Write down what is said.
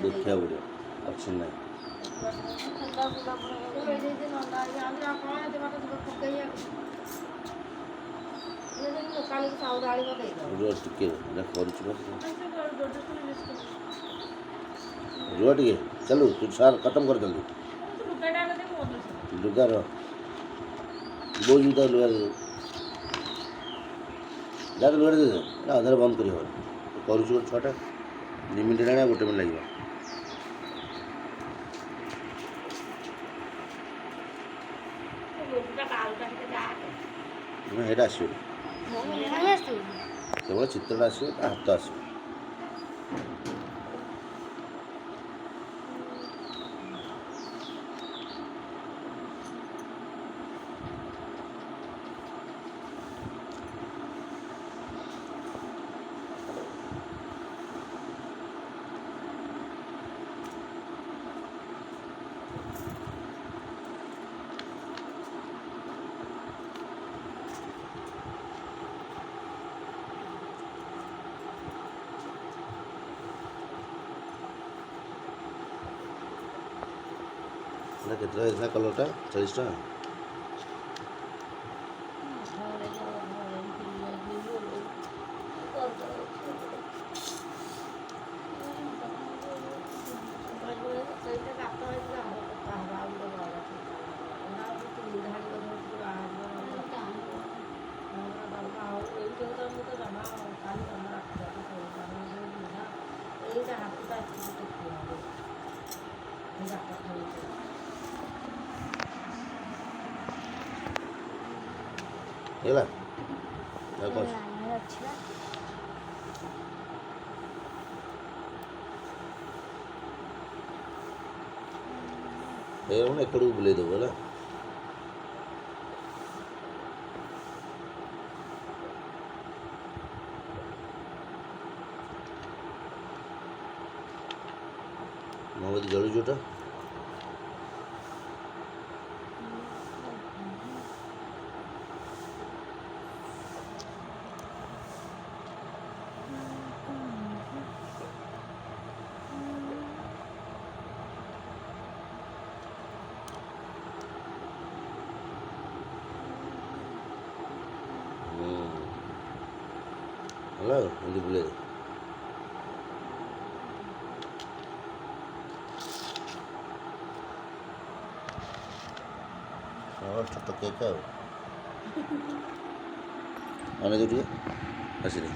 ଦେଖିବାକୁ ପଡ଼ିବ ଅପସନ୍ ନାହିଁ। ଟିକେ କରୁଛୁ ରୁହ ଟିକେ ଚାଲୁ ତୁ ସାର୍ ଖତମ कर जल्दी लुगा र बोझ तो लुगा जा लुगा दे अधार बंद कर करूँ छटा 2 मिनट ना 1 मिनट लगे हेटा आस केवल चित्रटा आस हाथ आस केतना इतना कलरटा 40 टका ହେଲା ଏକଡ଼କୁ ବୁଲେଇ ଦେବୁ ହେଲା ମୋମବତୀ ଜଳୁଛି ଯୋଉଟା ହେଲା ଏମିତି ବୁଲେଇ ଦେ ଛୋଟ କେକ୍ ଆଉ ଆଣି ଦେଉ ଟିକେ ଆସିଲେ